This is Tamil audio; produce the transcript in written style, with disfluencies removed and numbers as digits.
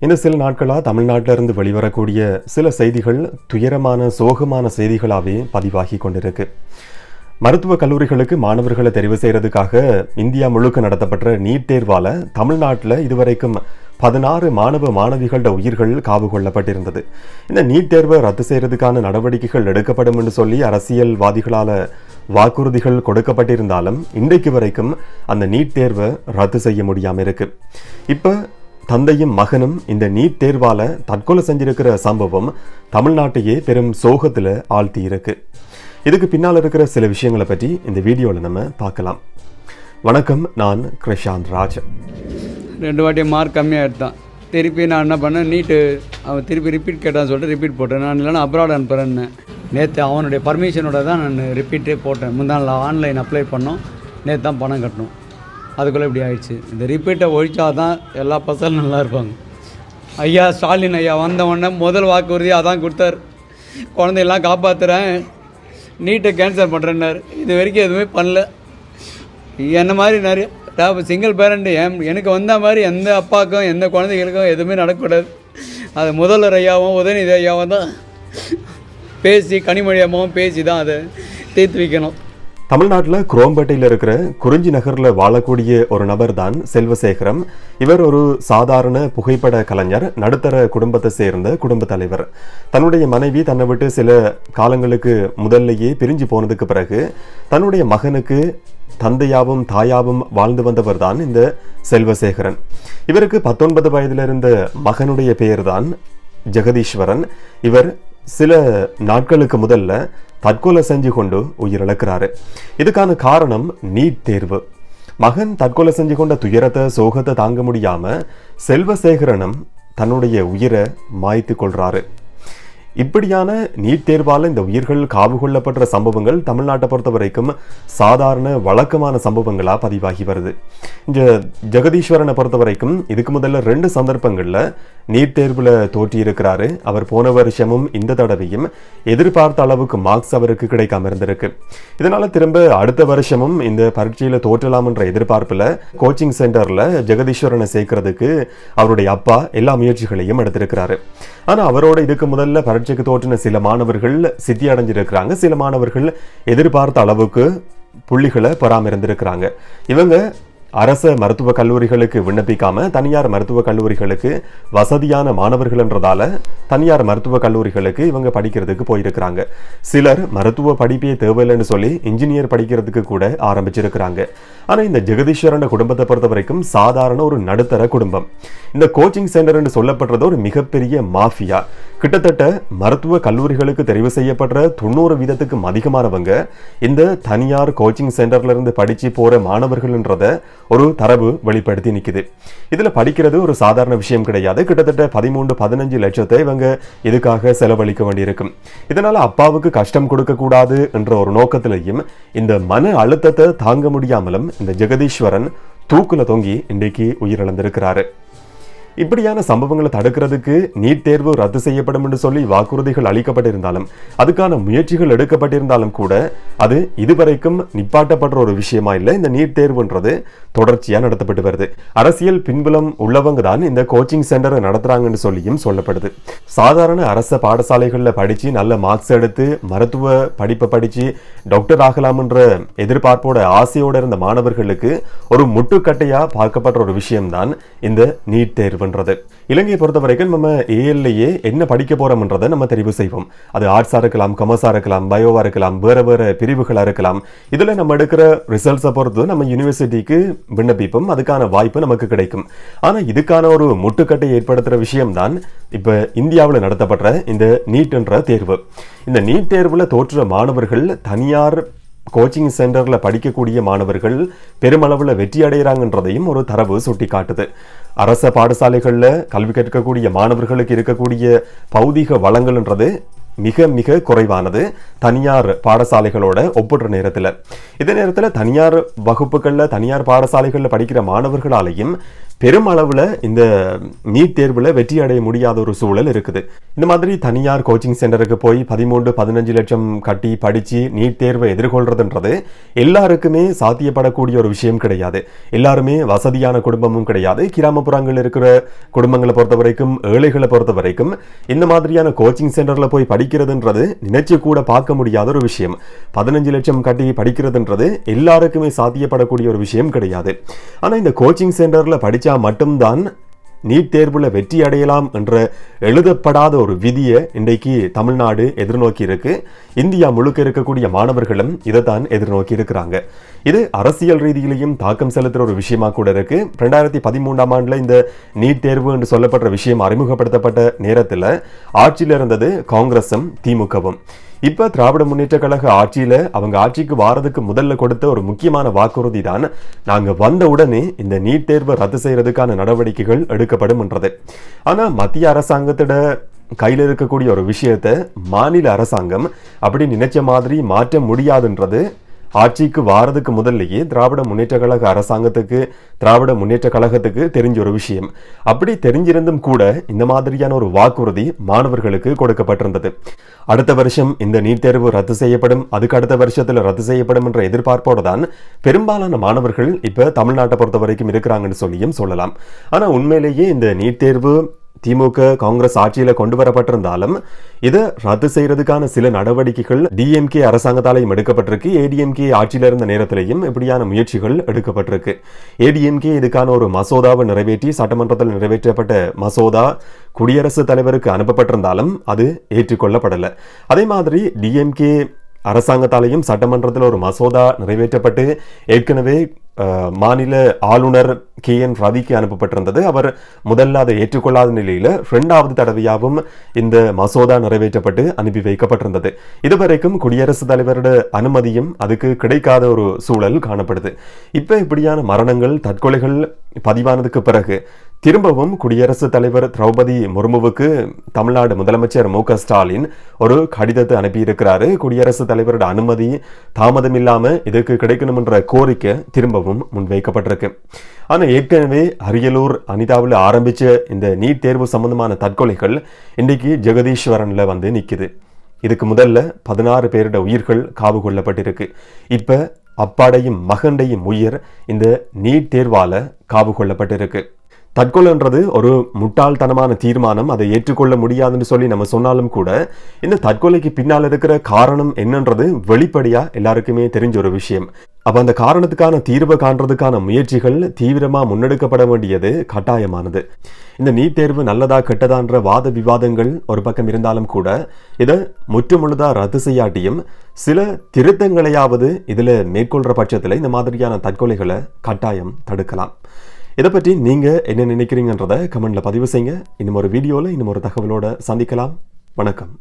இந்த சில நாட்களாக தமிழ்நாட்டிலிருந்து வெளிவரக்கூடிய சில செய்திகள் துயரமான சோகமான செய்திகளாகவே பதிவாகி கொண்டிருக்கு. மருத்துவக் கல்லூரிகளுக்கு மாணவர்களை தெரிவு செய்யறதுக்காக இந்தியா முழுக்க நடத்தப்பட்ட நீட் தேர்வால் தமிழ்நாட்டில் இதுவரைக்கும் 16 மாணவ மாணவிகளோட உயிர்கள் காவு கொள்ளப்பட்டிருந்தது. இந்த நீட் தேர்வை ரத்து செய்யறதுக்கான நடவடிக்கைகள் எடுக்கப்படும் என்று சொல்லி அரசியல்வாதிகளால் வாக்குறுதிகள் கொடுக்கப்பட்டிருந்தாலும் இன்றைக்கு வரைக்கும் அந்த நீட் தேர்வை ரத்து செய்ய முடியாமல் இருக்கு. இப்போ தந்தையும் மகனும் இந்த நீட் தேர்வால தற்கொலை செஞ்சிருக்கிற சம்பவம் தமிழ்நாட்டையே பெரும் சோகத்தில் ஆழ்த்தி இருக்கு. இதுக்கு பின்னால் இருக்கிற சில விஷயங்களை பற்றி இந்த வீடியோவில் நம்ம பார்க்கலாம். வணக்கம், நான் கிருஷாந்த் ராஜ். 2 வாட்டி மார்க் கம்மியாக எடுத்தான். திருப்பி நான் என்ன பண்ணேன், நீட்டு அவன் திருப்பி ரிப்பீட் கேட்டான்னு சொல்லிட்டு ரிப்பீட் போட்டேன். நான் இல்லைனா அப்ராட் அனுப்புகிறேன்னு நேற்று அவனுடைய பர்மிஷனோட தான் நான் ரிப்பீட்டே போட்டேன். முந்தாள் ஆன்லைன் அப்ளை பண்ணோம், நேற்று தான் பணம் கட்டணும். அதுக்குள்ளே இப்படி ஆயிடுச்சு. இந்த ரிப்பீட்டை ஒழிச்சா தான் எல்லா பசங்களும் நல்லா இருப்பாங்க. ஐயா ஸ்டாலின் ஐயா வந்தவொடனே முதல் வாக்குறுதி அதான் கொடுத்தார், குழந்தையெல்லாம் காப்பாற்றுறேன், நீட்டை கேன்சல் பண்ணுறேன்னார். இது வரைக்கும் எதுவுமே பண்ணல. என்ன மாதிரி நிறைய சிங்கிள் பேரண்ட் எனக்கு வந்த மாதிரி எந்த அப்பாவுக்கும் எந்த குழந்தைகளுக்கும் எதுவுமே நடக்கக்கூடாது. அது முதல்வர் ஐயாவும் உதயநிதி ஐயாவும் தான் பேசி, கனிமொழி அம்மாவும் பேசி தான் அதை தீர்த்து வைக்கணும். தமிழ்நாட்டில் குரோம்பேட்டையில் இருக்கிற குறிஞ்சி நகரில் வாழக்கூடிய ஒரு நபர் தான் செல்வசேகரம். இவர் ஒரு சாதாரண புகைப்பட கலைஞர், நடுத்தர குடும்பத்தை சேர்ந்த குடும்ப தலைவர். தன்னுடைய மனைவி தன்னை விட்டு சில காலங்களுக்கு முதல்லையே பிரிஞ்சு போனதுக்கு பிறகு தன்னுடைய மகனுக்கு தந்தையாவும் தாயாவும் வாழ்ந்து வந்தவர் தான் இந்த செல்வசேகரன். இவருக்கு 19 வயதில் இருந்த மகனுடைய பெயர் தான் ஜெகதீஸ்வரன். இவர் சில நாட்களுக்கு முதல்ல தற்கொலை செஞ்சு கொண்டு உயிரிழக்கிறாரு. இதுக்கான காரணம் நீட் தேர்வு. மகன் தற்கொலை செஞ்சு கொண்ட துயரத்தை சோகத்தை தாங்க முடியாம செல்வசேகரனும் தன்னுடைய உயிரை மாய்த்து கொள்றாரு. இப்படியான நீட் தேர்வால் இந்த உயிர்கள் காவு கொள்ளப்படுற சம்பவங்கள் தமிழ்நாட்டை பொறுத்த வரைக்கும் சாதாரண வழக்கமான சம்பவங்களாக பதிவாகி வருது. இந்த ஜெகதீஸ்வரனை பொறுத்த வரைக்கும் இதுக்கு முதல்ல 2 சந்தர்ப்பங்களில் நீட் தேர்வில் தோற்றி இருக்கிறாரு. அவர் போன வருஷமும் இந்த தடவையும் எதிர்பார்த்த அளவுக்கு மார்க்ஸ் அவருக்கு கிடைக்காம இருந்திருக்கு. இதனால திரும்ப அடுத்த வருஷமும் இந்த பரீட்சையில் தோற்றலாம் என்ற எதிர்பார்ப்பில் கோச்சிங் சென்டரில் ஜெகதீஸ்வரனை சேர்க்கறதுக்கு அவருடைய அப்பா எல்லா முயற்சிகளையும் எடுத்திருக்கிறாரு. ஆனால் அவரோட இதுக்கு முதல்ல பரீட்சைக்கு தோற்றின சில மாணவர்கள் சித்தி அடைஞ்சிருக்கிறாங்க. சில மாணவர்கள் எதிர்பார்த்த அளவுக்கு புள்ளிகளை பெறாம இருந்திருக்கிறாங்க. இவங்க அரச மருத்துவக் கல்லூரிகளுக்கு விண்ணப்பிக்காம தனியார் மருத்துவக் கல்லூரிகளுக்கு வசதியான மாணவர்கள் என்றதால தனியார் மருத்துவக் கல்லூரிகளுக்கு இவங்க படிக்கிறதுக்கு போயிருக்கிறாங்க. சிலர் மருத்துவ படிப்பே தேவையில்லைன்னு சொல்லி இன்ஜினியர் படிக்கிறதுக்கு கூட ஆரம்பிச்சிருக்கிறாங்க. ஆனால் இந்த ஜெகதீஸ்வரன் குடும்பத்தை பொறுத்த வரைக்கும் சாதாரண ஒரு நடுத்தர குடும்பம். இந்த கோச்சிங் சென்டர் என்று சொல்லப்படுறது ஒரு மிகப்பெரிய மாஃபியா. கிட்டத்தட்ட மருத்துவ கல்லூரிகளுக்கு தெரிவு செய்யப்படுற 90% அதிகமானவங்க இந்த தனியார் கோச்சிங் சென்டர்ல இருந்து படிச்சு போற மாணவர்கள்ன்றத ஒரு தரவு வெளிப்படுத்தி நிக்குது. இதுல படிக்கிறது ஒரு சாதாரண விஷயம் கிடையாது. கிட்டத்தட்ட 13-15 லட்சத்தை இவங்க இதுக்காக செலவழிக்க வேண்டியிருக்கும். இதனால அப்பாவுக்கு கஷ்டம் கொடுக்க கூடாது என்ற ஒரு நோக்கத்திலையும் இந்த மன அழுத்தத்தை தாங்க முடியாமலும் இந்த ஜெகதீஸ்வரன் தூக்குல தொங்கி இன்றைக்கு உயிரிழந்திருக்கிறாரு. இப்படியான சம்பவங்களை தடுக்கிறதுக்கு நீட் தேர்வு ரத்து செய்யப்படும் என்று சொல்லி வாக்குறுதிகள் அளிக்கப்பட்டிருந்தாலும் அதுக்கான முயற்சிகள் எடுக்கப்பட்டிருந்தாலும் கூட அது இதுவரைக்கும் நிப்பாட்டப்படுற ஒரு விஷயமா இல்லை. இந்த நீட் தேர்வுன்றது தொடர்ச்சியா நடத்தப்பட்டு வருது. அரசியல் பின்புலம் உள்ளவங்க தான் இந்த கோச்சிங் சென்டரை நடத்துறாங்கன்னு சொல்லியும் சொல்லப்படுது. சாதாரண அரச பாடசாலைகளில் படிச்சு நல்ல மார்க்ஸ் எடுத்து மருத்துவ படிப்பை படிச்சு டாக்டர் ஆகலாம் என்ற எதிர்பார்ப்போட ஆசையோட இருந்த மாணவர்களுக்கு ஒரு முட்டுக்கட்டையா பார்க்கப்படுற ஒரு விஷயம்தான் இந்த நீட் தேர்வு. இலங்கையை பொறுத்த வரைக்கும் நம்ம ஏஎல்லையே என்ன படிக்க போறோம்ன்றதை நம்ம தெரிவு செய்வோம். அது ஆர்ட்ஸா இருக்கலாம், காமர்ஸா இருக்கலாம், பயோவா இருக்கலாம், வேற வேற பிரிவுகளா இருக்கலாம். இதுல நம்ம எடுக்கிற ரிசல்ட்ஸை பொறுத்து நம்ம யூனிவர்சிட்டிக்கு விண்ணப்பிப்போம், அதுக்கான வாய்ப்பு நமக்கு கிடைக்கும். ஆனா இதுக்கான ஒரு முட்டுக்கட்டை ஏற்படுத்துற விஷயம் தான் இப்ப இந்தியாவில் நடத்தப்படுற இந்த நீட் என்ற தேர்வு. இந்த நீட் தேர்வுல தோற்ற மாணவர்கள் தனியார் கோச்சிங் சென்டர்ல படிக்கக்கூடிய மாணவர்கள் பெருமளவில் வெற்றி அடைகிறாங்கன்றதையும் ஒரு தரவு சுட்டி காட்டுது. அரச பாடசாலைகள்ல கல்வி கற்கக்கூடிய மாணவர்களுக்கு இருக்கக்கூடிய பௌதிக வளங்கள்ன்றது மிக மிக குறைவானது தனியார் பாடசாலைகளோட ஒப்பிடுற நேரத்தில். இதே நேரத்தில் தனியார் வகுப்புகளில் தனியார் பாடசாலைகளில் படிக்கிற மாணவர்களாலையும் பெருமளவுல இந்த நீட் தேர்வுல வெற்றி அடைய முடியாத ஒரு சூழல் இருக்குது. இந்த மாதிரி தனியார் கோச்சிங் சென்டருக்கு போய் 13-15 லட்சம் கட்டி படிச்சு நீட் தேர்வை எதிர்கொள்றதுன்றது எல்லாருக்குமே சாத்தியப்படக்கூடிய ஒரு விஷயம் கிடையாது. எல்லாருமே வசதியான குடும்பமும் கிடையாது. கிராமப்புறங்கள் இருக்கிற குடும்பங்களை பொறுத்த வரைக்கும், ஏழைகளை பொறுத்த வரைக்கும் இந்த மாதிரியான கோச்சிங் சென்டர்ல போய் படிக்கிறதுன்றது நினைச்சு கூட பார்க்க முடியாத ஒரு விஷயம். 15 லட்சம் கட்டி படிக்கிறதுன்றது எல்லாருக்குமே சாத்தியப்படக்கூடிய ஒரு விஷயம் கிடையாது. ஆனா இந்த கோச்சிங் சென்டர்ல படிச்சா மட்டும்தான் நீட் தேர்வுல வெற்றி அடையலாம் என்ற எழுதப்படாத ஒரு விதியை இன்றைக்கு தமிழ்நாடு எதிர்நோக்கி இருக்கு. இந்தியா முழுக்க இருக்கக்கூடிய மாணவர்களும் இதைத்தான் எதிர்நோக்கி இருக்கிறாங்க. இது அரசியல் ரீதியிலையும் தாக்கம் செலுத்துற ஒரு விஷயமா கூட இருக்கு. 2013ஆம் ஆண்டுல இந்த நீட் தேர்வு என்று சொல்லப்படுற விஷயம் அறிமுகப்படுத்தப்பட்ட நேரத்தில் ஆட்சியில் இருந்தது காங்கிரசும் திமுகவும். இப்ப திராவிட முன்னேற்ற கழக ஆட்சியில அவங்க ஆட்சிக்கு வாரதுக்கு முதல்ல கொடுத்த ஒரு முக்கியமான வாக்குறுதி தான், நாங்க வந்த உடனே இந்த நீட் தேர்வை ரத்து செய்யறதுக்கான நடவடிக்கைகள் எடுக்கப்படும் என்றது. ஆனா மத்திய அரசாங்கத்தோட கையில் இருக்கக்கூடிய ஒரு விஷயத்தை மாநில அரசாங்கம் அப்படி நினைச்ச மாதிரி மாற்ற முடியாதுன்றது ஆட்சிக்கு வாரதுக்கு முதல்லையே திராவிட முன்னேற்ற கழக அரசாங்கத்துக்கு, திராவிட முன்னேற்ற கழகத்துக்கு தெரிஞ்ச ஒரு விஷயம். அப்படி தெரிஞ்சிருந்தும் கூட இந்த மாதிரியான ஒரு வாக்குறுதி மாணவர்களுக்கு கொடுக்கப்பட்டிருந்தது. அடுத்த வருஷம் இந்த நீட் தேர்வு ரத்து செய்யப்படும், அதுக்கு அடுத்த வருஷத்துல ரத்து செய்யப்படும் என்ற எதிர்பார்ப்போடு தான் பெரும்பாலான மாணவர்கள் இப்ப தமிழ்நாட்டை பொறுத்த வரைக்கும் இருக்கிறாங்கன்னு சொல்லியும் சொல்லலாம். ஆனா உண்மையிலேயே இந்த நீட் தேர்வு திமுக காங்கிரஸ் ஆட்சியில கொண்டு வரப்பட்டிருந்தாலும் இதை ரத்து செய்யறதுக்கான சில நடவடிக்கைகள் டிஎம்கே அரசாங்கத்தாலையும் எடுக்கப்பட்டிருக்கு. ஏடிஎம்கே ஆட்சியில இருந்த நேரத்திலையும் இப்படியான முயற்சிகள் எடுக்கப்பட்டிருக்கு. ஏடிஎம்கே இதுக்கான ஒரு மசோதாவை நிறைவேற்றி சட்டமன்றத்தில் நிறைவேற்றப்பட்ட மசோதா குடியரசுத் தலைவருக்கு அனுப்பப்பட்டிருந்தாலும் அது ஏற்றுக்கொள்ளப்படலை. அதே மாதிரி டிஎம்கே அரசாங்கத்தாலையும் சட்டமன்றத்தில் ஒரு மசோதா நிறைவேற்றப்பட்டு ஏற்கனவே மாநில ஆளுநர் KN ரவிக்கு அனுப்பப்பட்டிருந்தது. அவர் முதல்ல அதை ஏற்றுக்கொள்ளாத நிலையில 2வது தடவையாகவும் இந்த மசோதா நிறைவேற்றப்பட்டு அனுப்பி வைக்கப்பட்டிருந்தது. இதுவரைக்கும் குடியரசுத் தலைவரோட அனுமதியும் அதுக்கு கிடைக்காத ஒரு சூழல் காணப்படுது. இப்ப இப்படியான மரணங்கள், தற்கொலைகள் பதிவானதுக்கு பிறகு திரும்பவும் குடியரசுத் தலைவர் திரௌபதி முர்முவுக்கு தமிழ்நாடு முதலமைச்சர் மு.க. ஸ்டாலின் ஒரு கடிதத்தை அனுப்பியிருக்கிறாரு. குடியரசுத் தலைவரோட அனுமதி தாமதம் இல்லாம இதுக்கு கிடைக்கணும் என்ற கோரிக்கை திரும்பவும் முன்வைக்கப்பட்டிருக்கு. ஆனா ஏற்கனவே அரியலூர் அனிதாவில் ஆரம்பிச்ச இந்த நீட் தேர்வு சம்பந்தமான தற்கொலைகள் இன்றைக்கு ஜெகதீஸ்வரன்ல வந்து நிக்குது. இதுக்கு முதல்ல 16 பேரோட உயிர்கள் காவு கொள்ளப்பட்டிருக்கு. இப்ப அப்பாடையும் மகண்டையும் உயிர் இந்த நீட் தேர்வால காவு கொள்ளப்பட்டிருக்கு. தற்கொலைன்றது ஒரு முட்டாள்தனமான தீர்மானம், அதை ஏற்றுக்கொள்ள முடியாதுன்னு சொல்லி நம்ம சொன்னாலும் கூட இந்த தற்கொலைக்கு பின்னால் இருக்கிற காரணம் என்னன்றது வெளிப்படையா எல்லாருக்குமே தெரிஞ்ச ஒரு விஷயம். அப்ப அந்த காரணத்துக்கான தீர்வை காண்றதுக்கான முயற்சிகள் தீவிரமா முன்னெடுக்கப்பட வேண்டியது கட்டாயமானது. இந்த நீட் தேர்வு நல்லதா கெட்டதான்ற வாத விவாதங்கள் ஒரு பக்கம் இருந்தாலும் கூட இதை முற்றுமுழுதா ரத்து செய்யாட்டியும் சில திருத்தங்களையாவது இதுல மேற்கொள்ற பட்சத்துல இந்த மாதிரியான தற்கொலைகளை கட்டாயம் தடுக்கலாம். இதை பற்றி நீங்க என்ன நினைக்கிறீங்கன்றதை கமெண்ட்ல பதிவு செய்யுங்க. இன்னும் ஒரு வீடியோல இன்னும் ஒரு தகவலோட சந்திக்கலாம். வணக்கம்.